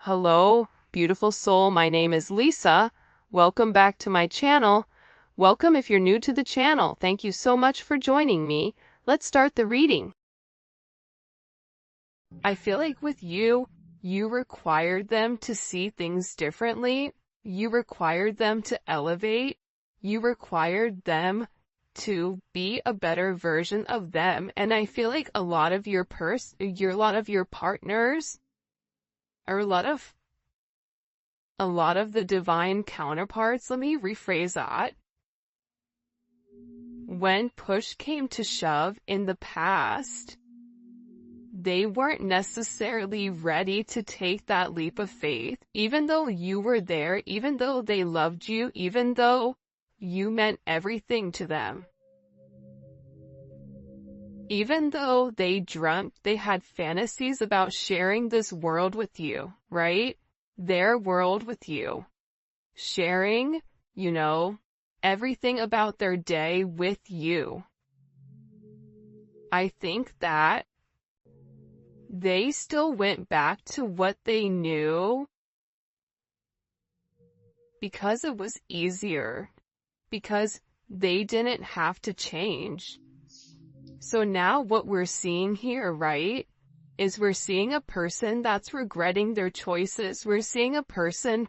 Hello, beautiful soul. My name is Lisa. Welcome back to my channel. Welcome if you're new to the channel. Thank you so much for joining me. Let's start the reading. I feel like with you required them to see things differently. You required them to elevate. You required them to be a better version of them. And I feel like a lot of your partners, or a lot of the divine counterparts, let me rephrase that. When push came to shove in the past, they weren't necessarily ready to take that leap of faith, even though you were there, even though they loved you, even though you meant everything to them. Even though they dreamt, they had fantasies about sharing this world with you, right? Their world with you. Sharing, everything about their day with you. I think that they still went back to what they knew because it was easier, because they didn't have to change. So now what we're seeing here, right, is we're seeing a person that's regretting their choices. We're seeing a person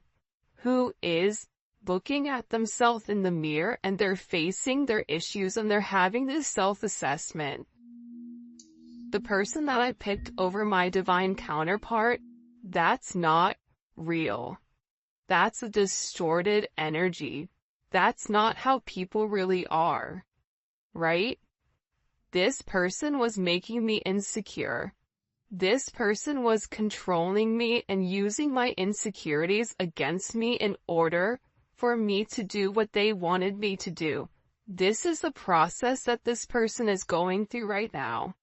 who is looking at themselves in the mirror and they're facing their issues and they're having this self-assessment. The person that I picked over my divine counterpart, that's not real. That's a distorted energy. That's not how people really are, right? This person was making me insecure. This person was controlling me and using my insecurities against me in order for me to do what they wanted me to do. This is the process that this person is going through right now.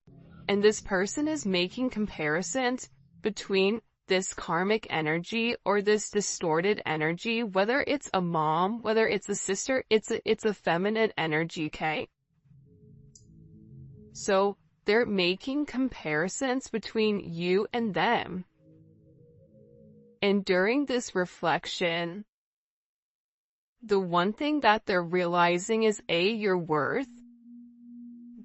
And this person is making comparisons between this karmic energy or this distorted energy, whether it's a mom, whether it's a sister, it's a feminine energy, okay? So they're making comparisons between you and them. And during this reflection, the one thing that they're realizing is A, your worth,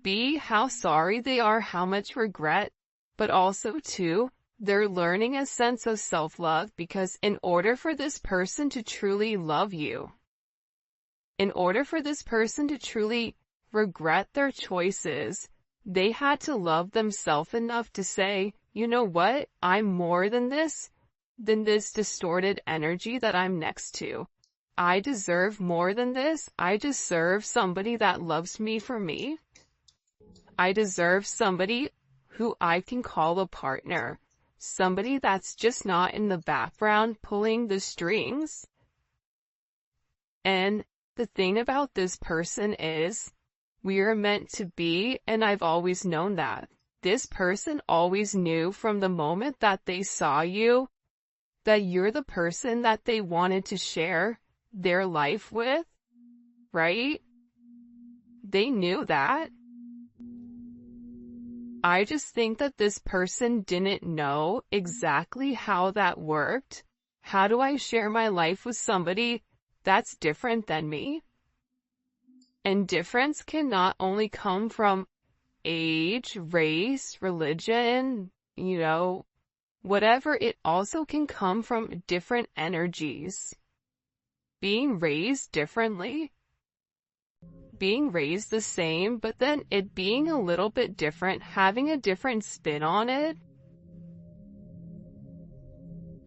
B, how sorry they are, how much regret, but also 2, they're learning a sense of self-love, because in order for this person to truly love you, in order for this person to truly regret their choices, they had to love themselves enough to say, you know what, I'm more than this distorted energy that I'm next to. I deserve more than this. I deserve somebody that loves me for me. I deserve somebody who I can call a partner. Somebody that's just not in the background pulling the strings. And the thing about this person is, we are meant to be, and I've always known that. This person always knew from the moment that they saw you that you're the person that they wanted to share their life with, right? They knew that. I just think that this person didn't know exactly how that worked. How do I share my life with somebody that's different than me? And difference can not only come from age, race, religion, whatever, it also can come from different energies. Being raised differently, being raised the same, but then it being a little bit different, having a different spin on it.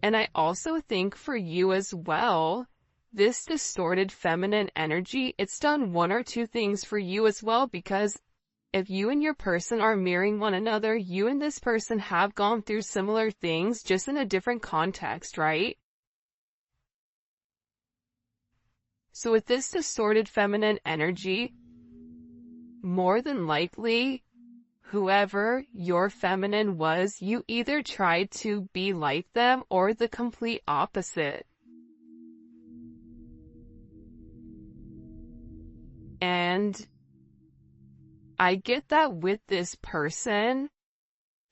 And I also think for you as well, this distorted feminine energy, it's done one or two things for you as well, because if you and your person are mirroring one another, you and this person have gone through similar things, just in a different context, right? So with this distorted feminine energy, more than likely, whoever your feminine was, you either tried to be like them or the complete opposite. And I get that with this person,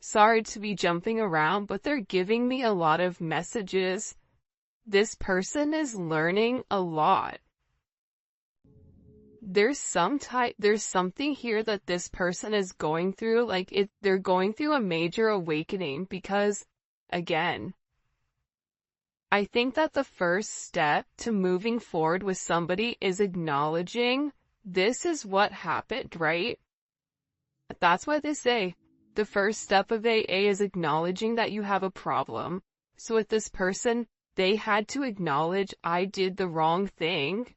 Sorry to be jumping around, but they're giving me a lot of messages. This person is learning a lot. There's something here that this person is going through, they're going through a major awakening because, again, I think that the first step to moving forward with somebody is acknowledging this is what happened, right? That's why they say the first step of AA is acknowledging that you have a problem. So with this person, they had to acknowledge, I did the wrong thing.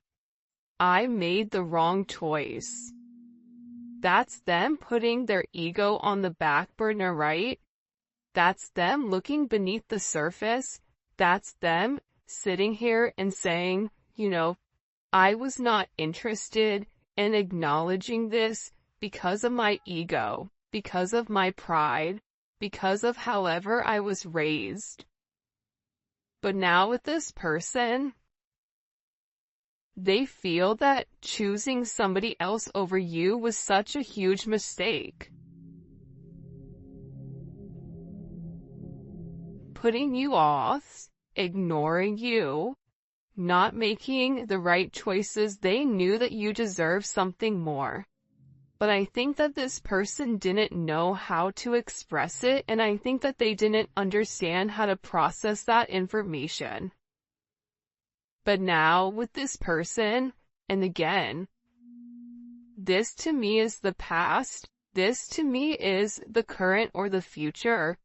I made the wrong choice. That's them putting their ego on the back burner, right? That's them looking beneath the surface. That's them sitting here and saying, I was not interested in acknowledging this because of my ego, because of my pride, because of however I was raised. But now with this person, they feel that choosing somebody else over you was such a huge mistake. Putting you off, ignoring you, not making the right choices. They knew that you deserve something more. But I think that this person didn't know how to express it, and I think that they didn't understand how to process that information. But now with this person, and again, this to me is the past, this to me is the current or the future.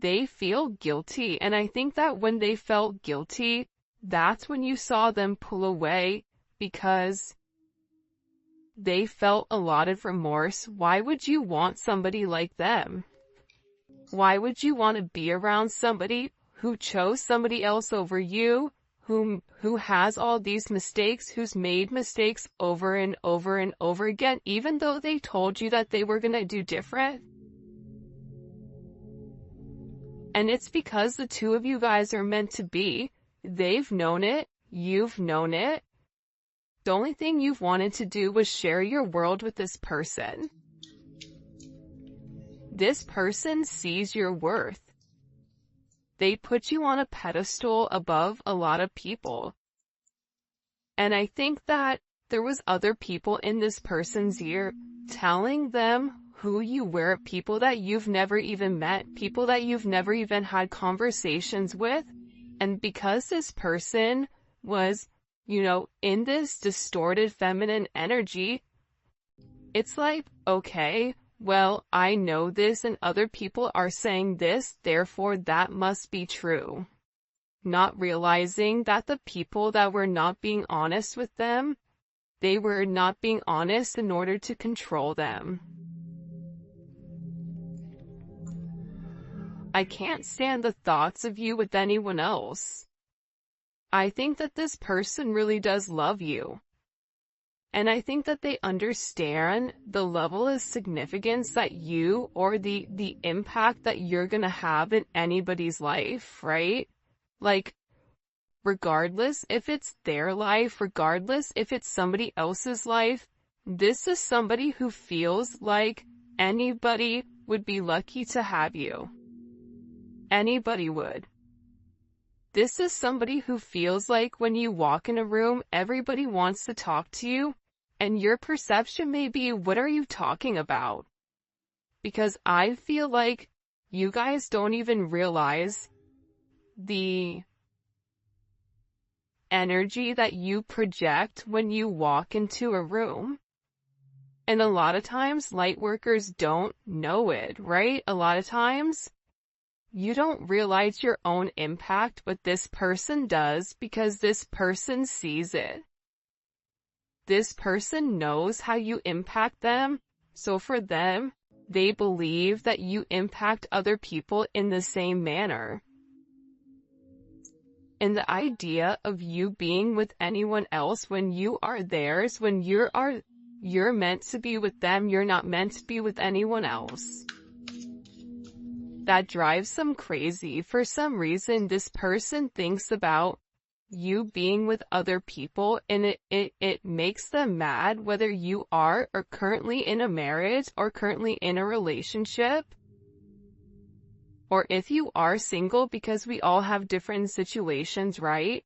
They feel guilty, and I think that when they felt guilty, that's when you saw them pull away, because they felt a lot of remorse. Why would you want somebody like them? Why would you want to be around somebody who chose somebody else over you, who has all these mistakes, who's made mistakes over and over and over again, even though they told you that they were going to do different? And it's because the two of you guys are meant to be. They've known it. You've known it. The only thing you've wanted to do was share your world with this person. This person sees your worth. They put you on a pedestal above a lot of people. And I think that there was other people in this person's ear telling them who you were, people that you've never even met, people that you've never even had conversations with. And because this person was, in this distorted feminine energy, it's like, okay, well, I know this and other people are saying this, therefore that must be true. Not realizing that the people that were not being honest with them, they were not being honest in order to control them. I can't stand the thoughts of you with anyone else. I think that this person really does love you. And I think that they understand the level of significance that you, or the impact that you're gonna have in anybody's life, right? Regardless if it's their life, regardless if it's somebody else's life, this is somebody who feels like anybody would be lucky to have you. Anybody would. This is somebody who feels like when you walk in a room, everybody wants to talk to you, and your perception may be, what are you talking about? Because I feel like you guys don't even realize the energy that you project when you walk into a room. And a lot of times, light workers don't know it, right? A lot of times, you don't realize your own impact, but this person does, because this person sees it. This person knows how you impact them, so for them, they believe that you impact other people in the same manner. And the idea of you being with anyone else when you are theirs, when you're meant to be with them, you're not meant to be with anyone else. That drives them crazy. For some reason, this person thinks about you being with other people, and it makes them mad whether you are or currently in a marriage or currently in a relationship, or if you are single, because we all have different situations, right?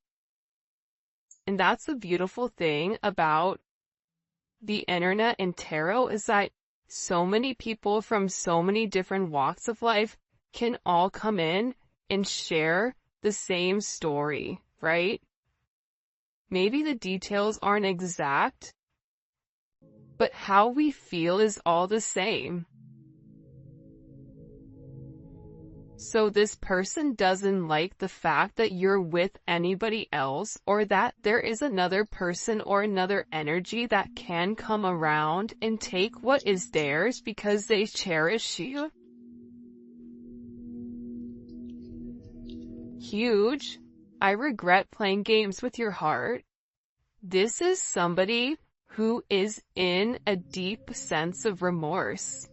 And that's the beautiful thing about the internet and tarot, is that so many people from so many different walks of life can all come in and share the same story, right? Maybe the details aren't exact, but how we feel is all the same. So this person doesn't like the fact that you're with anybody else, or that there is another person or another energy that can come around and take what is theirs because they cherish you. Huge. I regret playing games with your heart. This is somebody who is in a deep sense of remorse.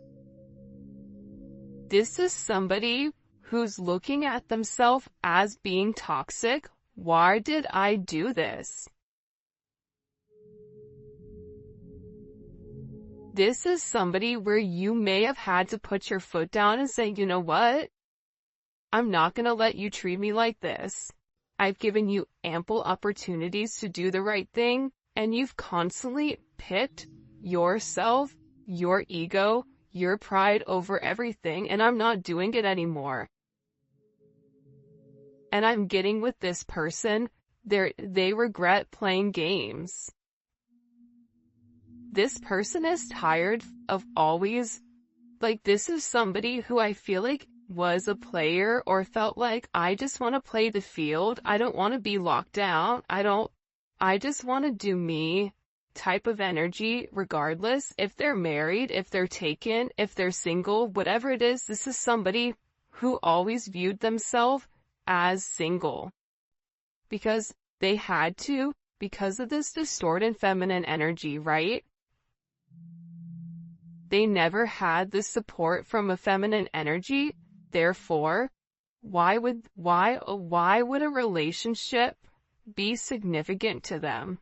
This is somebody who's looking at themselves as being toxic. Why did I do this? This is somebody where you may have had to put your foot down and say, you know what? I'm not going to let you treat me like this. I've given you ample opportunities to do the right thing, and you've constantly picked yourself, your ego, your pride over everything, and I'm not doing it anymore. And I'm getting with this person, they regret playing games. This person is tired of always, this is somebody who I feel like was a player, or felt like, I just want to play the field, I don't want to be locked down, I just want to do me type of energy, regardless if they're married, if they're taken, if they're single, whatever it is. This is somebody who always viewed themselves as single because they had to, because of this distorted feminine energy, right? They never had the support from a feminine energy. Therefore, why would a relationship be significant to them?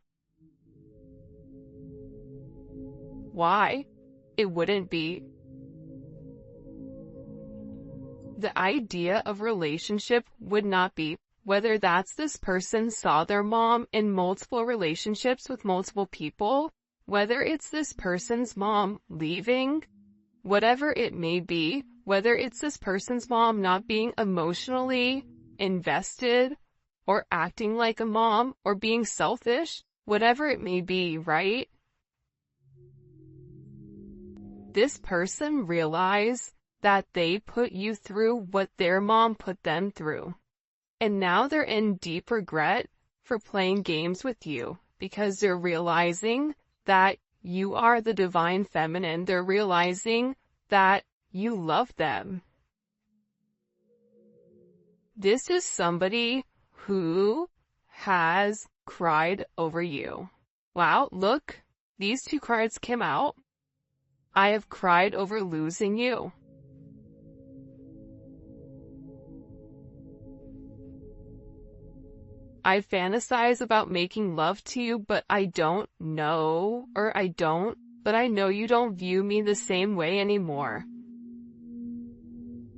Why? It wouldn't be. The idea of relationship would not be, whether that's this person saw their mom in multiple relationships with multiple people, whether it's this person's mom leaving, whatever it may be, whether it's this person's mom not being emotionally invested or acting like a mom or being selfish, whatever it may be, right? This person realized that they put you through what their mom put them through. And now they're in deep regret for playing games with you, because they're realizing that you are the divine feminine. They're realizing that you love them. This is somebody who has cried over you. Wow, look, these two cards came out. I have cried over losing you. I fantasize about making love to you, but I don't know, but I know you don't view me the same way anymore.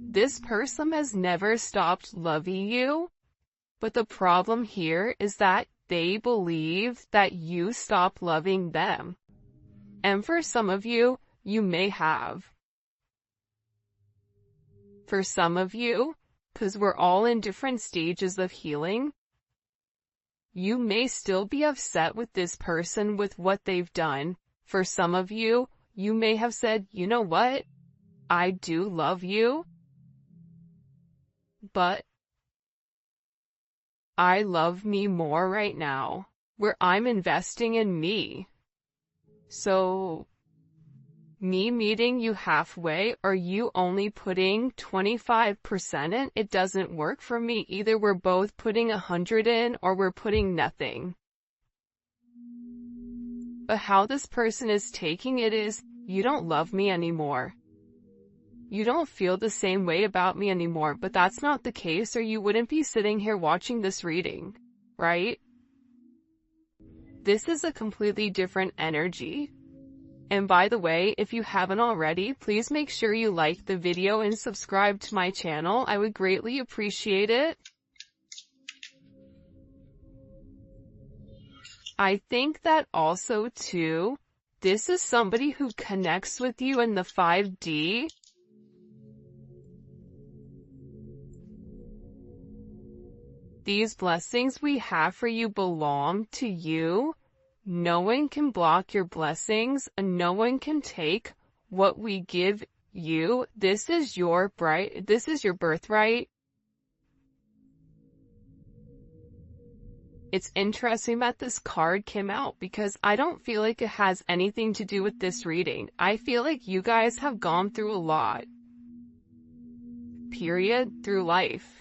This person has never stopped loving you, but the problem here is that they believe that you stopped loving them. And for some of you, you may have. For some of you, because we're all in different stages of healing, you may still be upset with this person with what they've done. For some of you, you may have said, you know what? I do love you, but I love me more right now, where I'm investing in me. So, me meeting you halfway, or you only putting 25% in, it doesn't work for me. Either we're both putting 100 in, or we're putting nothing. But how this person is taking it is, you don't love me anymore. You don't feel the same way about me anymore, but that's not the case, or you wouldn't be sitting here watching this reading, right? This is a completely different energy. And by the way, if you haven't already, please make sure you like the video and subscribe to my channel. I would greatly appreciate it. I think that also too, this is somebody who connects with you in the 5D. These blessings we have for you belong to you. No one can block your blessings, and no one can take what we give you. This is your birthright. It's interesting that this card came out because I don't feel like it has anything to do with this reading. I feel like you guys have gone through a lot, period, through life.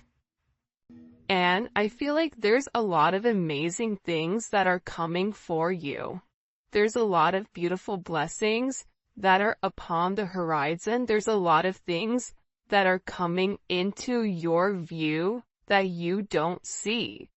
And I feel like there's a lot of amazing things that are coming for you. There's a lot of beautiful blessings that are upon the horizon. There's a lot of things that are coming into your view that you don't see.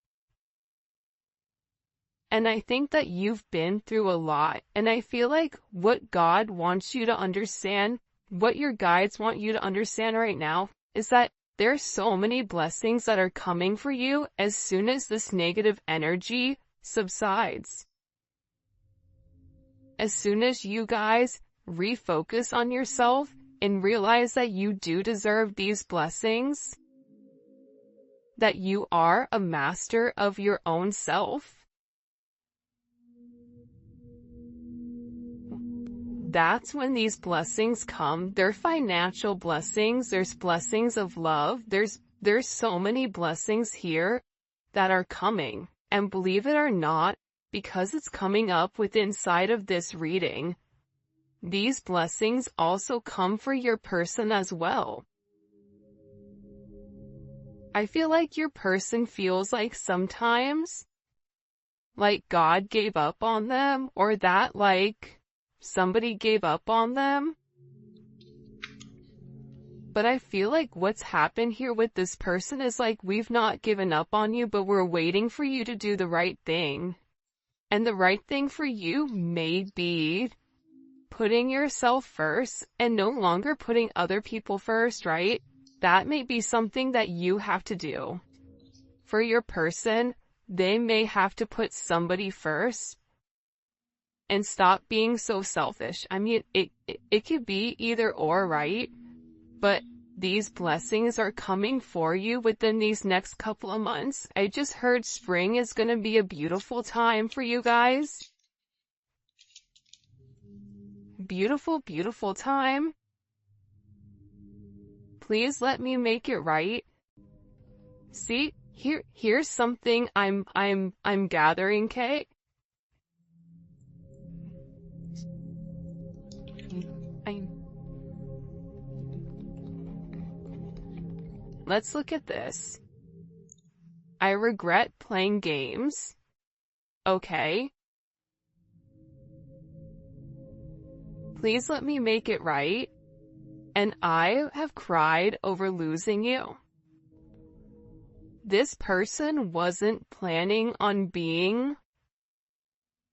And I think that you've been through a lot. And I feel like what God wants you to understand, what your guides want you to understand right now, is that there's so many blessings that are coming for you as soon as this negative energy subsides. As soon as you guys refocus on yourself and realize that you do deserve these blessings, that you are a master of your own self, that's when these blessings come. They're financial blessings. There's blessings of love. There's so many blessings here that are coming. And believe it or not, because it's coming up with inside of this reading, these blessings also come for your person as well. I feel like your person feels like sometimes like God gave up on them, or that like somebody gave up on them. But I feel like what's happened here with this person is like, we've not given up on you, but we're waiting for you to do the right thing. And the right thing for you may be putting yourself first and no longer putting other people first, right? That may be something that you have to do. For your person, they may have to put somebody first and stop being so selfish. I mean, it could be either or, right? But these blessings are coming for you within these next couple of months. I just heard spring is going to be a beautiful time for you guys. Beautiful, beautiful time. Please let me make it right. See, here's something I'm gathering, Kate. Let's look at this. I regret playing games. Okay. Please let me make it right. And I have cried over losing you. This person wasn't planning on being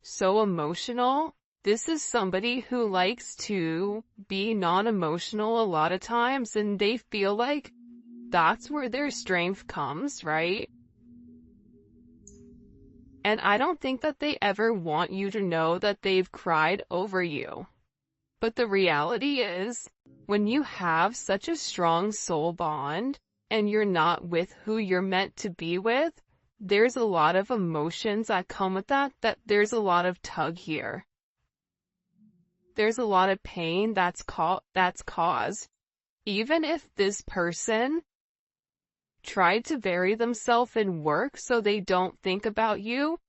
so emotional. This is somebody who likes to be non-emotional a lot of times, and they feel like that's where their strength comes, right? And I don't think that they ever want you to know that they've cried over you. But the reality is, when you have such a strong soul bond, and you're not with who you're meant to be with, there's a lot of emotions that come with that there's a lot of tug here. There's a lot of pain that's caused. Even if this person tried to bury themselves in work so they don't think about you,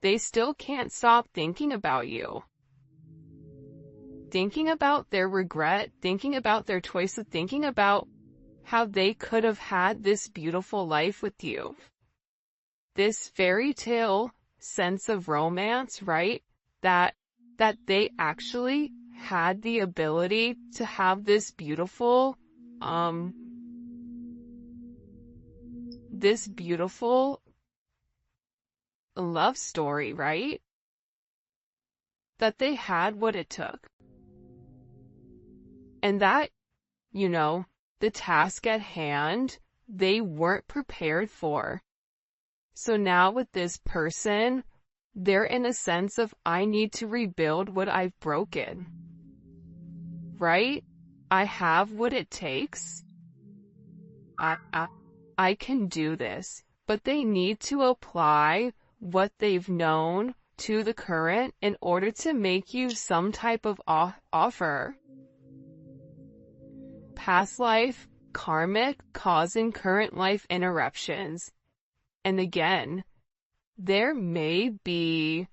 they still can't stop thinking about you. Thinking about their regret, thinking about their choices, thinking about how they could have had this beautiful life with you. This fairy tale sense of romance, right? That they actually had the ability to have this beautiful love story, right? That they had what it took. And that, the task at hand, they weren't prepared for. So now with this person, they're in a sense of, I need to rebuild what I've broken. Right? I have what it takes. I can do this. But they need to apply what they've known to the current in order to make you some type of offer. Past life, karmic, causing current life interruptions. And again, there may be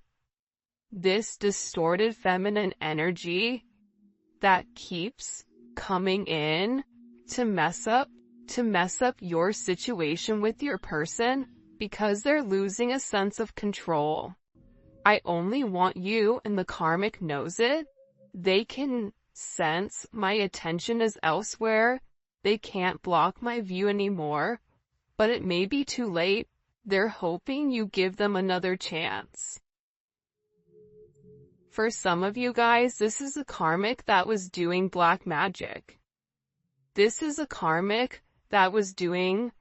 this distorted feminine energy that keeps coming in to mess up your situation with your person because they're losing a sense of control. I only want you, and the karmic knows it. They can sense my attention is elsewhere. They can't block my view anymore, but it may be too late. They're hoping you give them another chance. For some of you guys, this is a karmic that was doing black magic. This is a karmic that was doing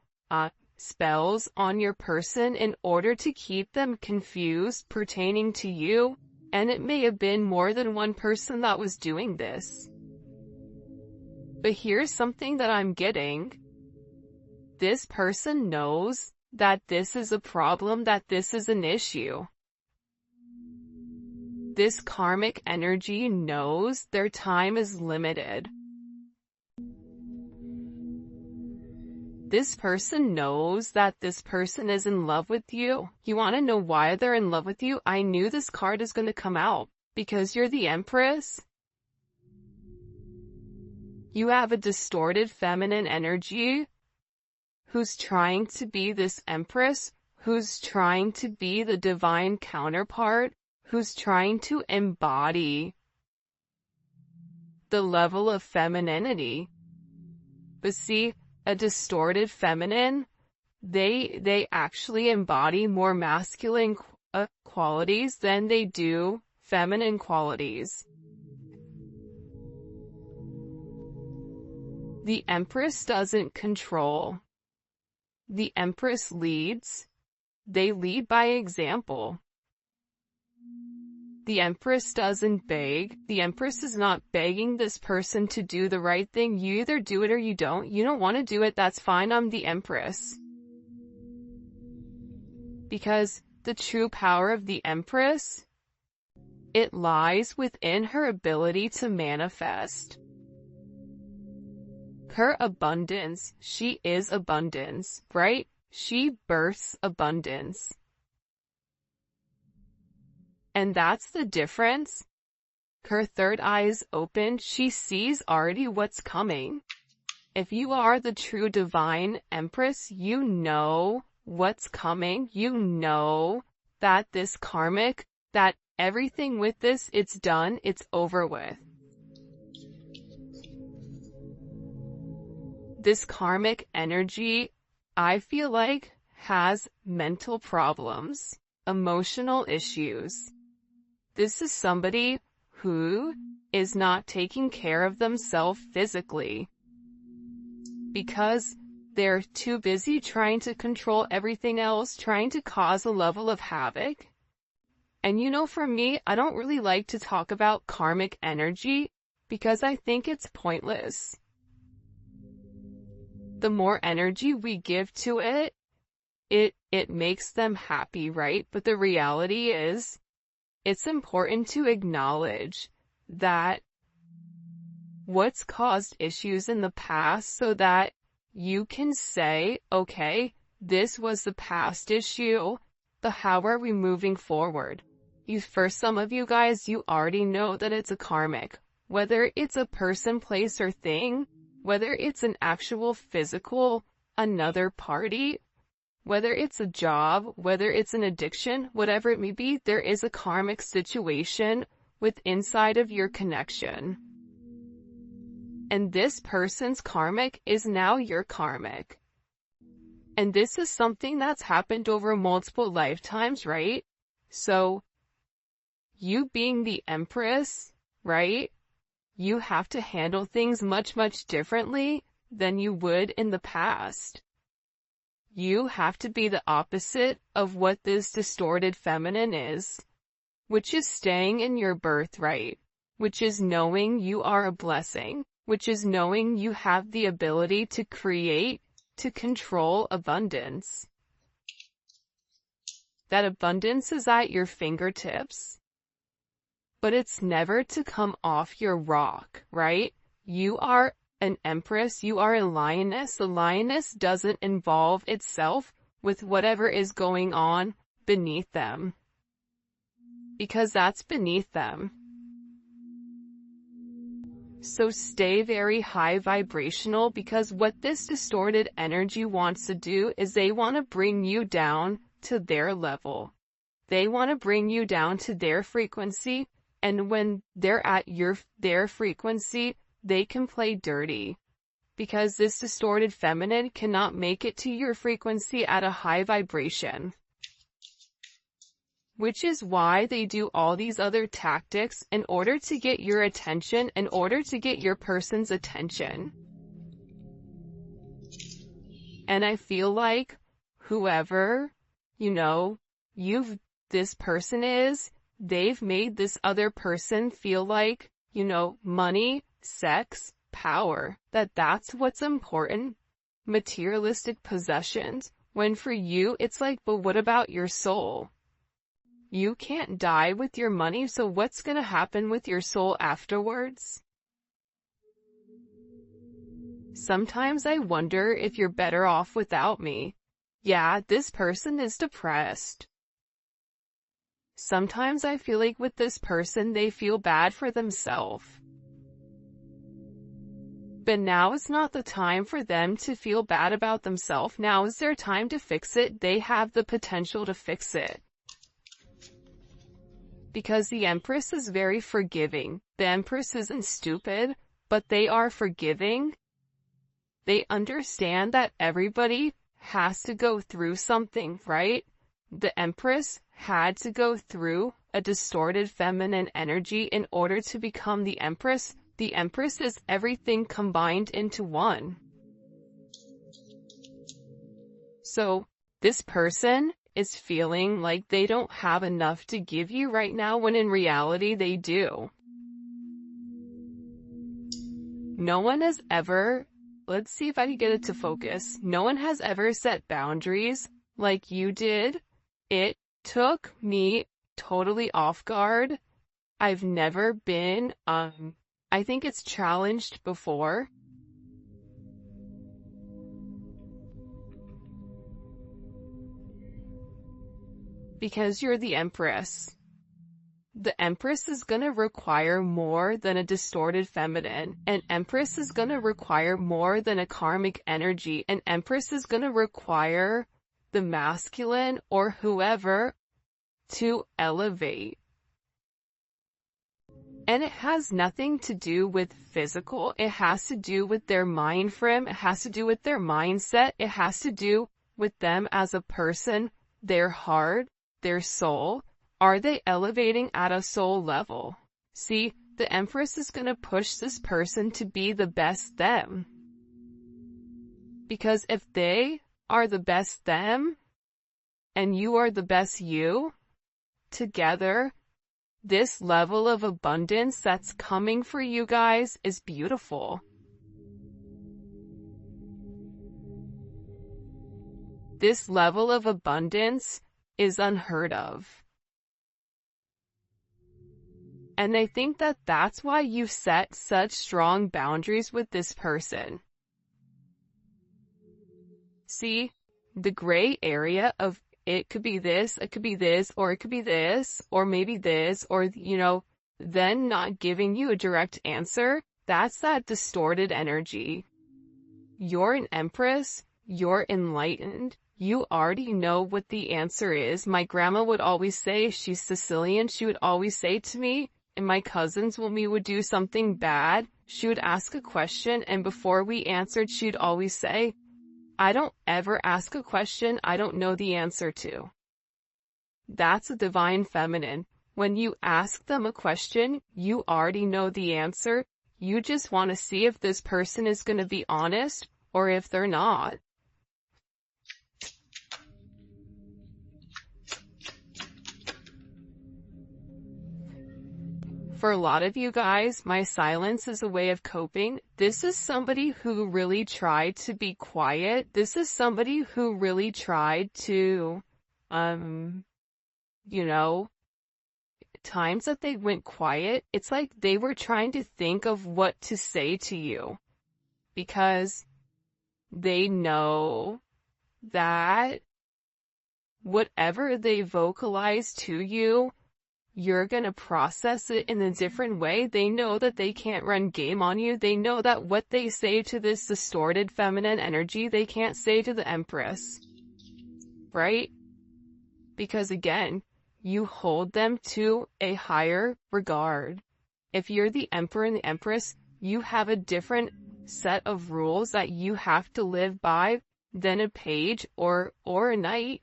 spells on your person in order to keep them confused pertaining to you, and it may have been more than one person that was doing this. But here's something that I'm getting. This person knows that this is a problem, that this is an issue. This karmic energy knows their time is limited. This person knows that this person is in love with you. You want to know why they're in love with you? I knew this card is going to come out because you're the Empress. You have a distorted feminine energy who's trying to be this Empress, who's trying to be the divine counterpart, who's trying to embody the level of femininity. But see, a distorted feminine, they actually embody more masculine qualities than they do feminine qualities. The Empress doesn't control. The Empress leads. They lead by example. The Empress doesn't beg. The Empress is not begging this person to do the right thing. You either do it or you don't. You don't want to do it, that's fine. I'm the Empress. Because the true power of the Empress, it lies within her ability to manifest. Her abundance, she is abundance, right? She births abundance. And that's the difference. Her third eye is open. She sees already what's coming. If you are the true divine Empress, you know what's coming. You know that this karmic, that everything with this, it's done, it's over with. This karmic energy, I feel like, has mental problems, emotional issues. This is somebody who is not taking care of themselves physically because they're too busy trying to control everything else, trying to cause a level of havoc. And for me, I don't really like to talk about karmic energy because I think it's pointless. The more energy we give to it, it makes them happy, right? But the reality is, it's important to acknowledge that what's caused issues in the past so that you can say, okay, this was the past issue, how are we moving forward? For some of you guys, you already know that it's a karmic. Whether it's a person, place, or thing, whether it's an actual physical, another party, whether it's a job, whether it's an addiction, whatever it may be, there is a karmic situation with inside of your connection. And this person's karmic is now your karmic. And this is something that's happened over multiple lifetimes, right? So, you being the Empress, right? You have to handle things much, much differently than you would in the past. You have to be the opposite of what this distorted feminine is, which is staying in your birthright, which is knowing you are a blessing, which is knowing you have the ability to create, to control abundance. That abundance is at your fingertips, but it's never to come off your rock, right? You are an empress, you are a lioness. The lioness doesn't involve itself with whatever is going on beneath them, because that's beneath them. So stay very high vibrational, because what this distorted energy wants to do is they want to bring you down to their level. They want to bring you down to their frequency, and when they're at their frequency, they can play dirty, because this distorted feminine cannot make it to your frequency at a high vibration. Which is why they do all these other tactics in order to get your attention, in order to get your person's attention. And I feel like whoever, this person is, they've made this other person feel like, money, sex, power, that's what's important, materialistic possessions, when for you it's like, but what about your soul? You can't die with your money, so what's gonna happen with your soul afterwards? Sometimes I wonder if you're better off without me. Yeah, this person is depressed. Sometimes I feel like with this person they feel bad for themselves. But now is not the time for them to feel bad about themselves. Now is their time to fix it. They have the potential to fix it. Because the Empress is very forgiving. The Empress isn't stupid, but they are forgiving. They understand that everybody has to go through something, right? The Empress had to go through a distorted feminine energy in order to become the Empress. The Empress is everything combined into one. So, this person is feeling like they don't have enough to give you right now, when in reality they do. No one has ever, let's see if I can get it to focus. No one has ever set boundaries like you did. It took me totally off guard. I've never been, I think it's challenged before. Because you're the Empress. The Empress is gonna require more than a distorted feminine. An Empress is gonna require more than a karmic energy. An Empress is gonna require the masculine or whoever to elevate. And it has nothing to do with physical. It has to do with their mind frame. It has to do with their mindset. It has to do with them as a person, their heart, their soul. Are they elevating at a soul level? See, the Empress is going to push this person to be the best them. Because if they are the best them, and you are the best you, together, this level of abundance that's coming for you guys is beautiful. This level of abundance is unheard of. And I think that that's why you've set such strong boundaries with this person. See, the gray area of it could be this, it could be this, or it could be this, or maybe this, or, then not giving you a direct answer, that's that distorted energy. You're an Empress, you're enlightened, you already know what the answer is. My grandma would always say, she's Sicilian, she would always say to me, and my cousins, when we would do something bad, she would ask a question, and before we answered, she'd always say, I don't ever ask a question I don't know the answer to. That's a divine feminine. When you ask them a question, you already know the answer. You just want to see if this person is going to be honest or if they're not. For a lot of you guys, my silence is a way of coping. This is somebody who really tried to be quiet. This is somebody who really tried to, times that they went quiet, it's like they were trying to think of what to say to you. Because they know that whatever they vocalize to you, you're gonna process it in a different way. They know that they can't run game on you. They know that what they say to this distorted feminine energy, they can't say to the Empress. Right? Because again, you hold them to a higher regard. If you're the Emperor and the Empress, you have a different set of rules that you have to live by than a page or a knight.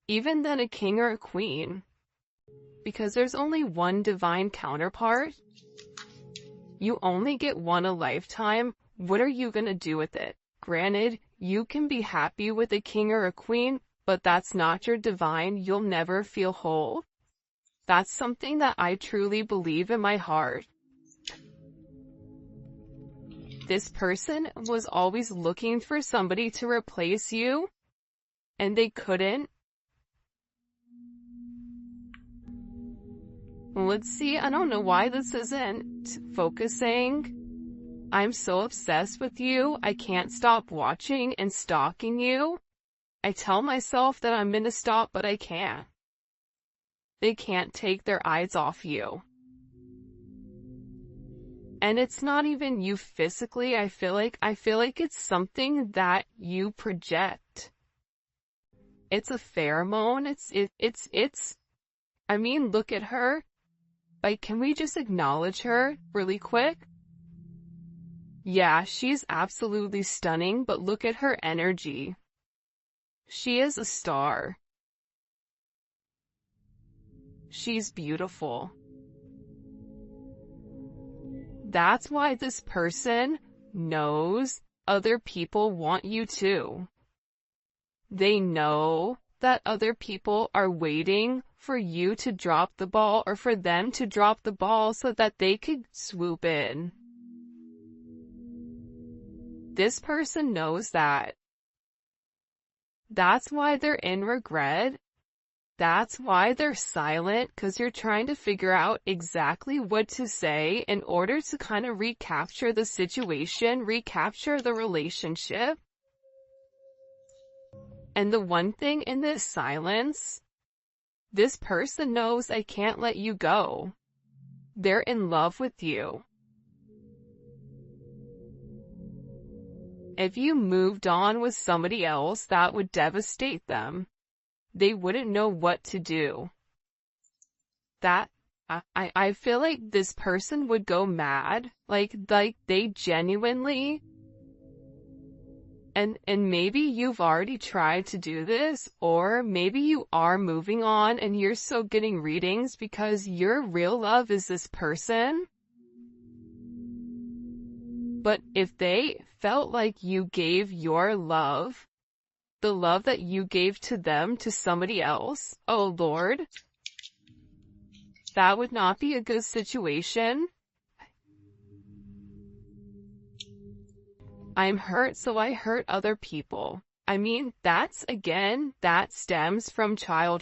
Even than a king or a queen. Because there's only one divine counterpart. You only get one a lifetime. What are you gonna do with it? Granted, you can be happy with a king or a queen, but that's not your divine. You'll never feel whole. That's something that I truly believe in my heart. This person was always looking for somebody to replace you, and they couldn't. Let's see, I don't know why this isn't focusing. I'm so obsessed with you, I can't stop watching and stalking you. I tell myself that I'm gonna stop, but I can't. They can't take their eyes off you. And it's not even you physically, I feel like it's something that you project. It's a pheromone, I mean, look at her. Like, can we just acknowledge her really quick? Yeah, she's absolutely stunning, but look at her energy. She is a star. She's beautiful. That's why this person knows other people want you too. They know that other people are waiting for you to drop the ball or for them to drop the ball so that they could swoop in. This person knows that. That's why they're in regret. That's why they're silent, because you're trying to figure out exactly what to say in order to kind of recapture the situation, recapture the relationship. And the one thing in this silence, this person knows I can't let you go. They're in love with you. If you moved on with somebody else, that would devastate them. They wouldn't know what to do. I feel like this person would go mad. Like they genuinely. And maybe you've already tried to do this, or maybe you are moving on and you're still getting readings because your real love is this person. But if they felt like you gave your love, the love that you gave to them, to somebody else, oh Lord, that would not be a good situation. I'm hurt, so I hurt other people. I mean, that stems from childhood.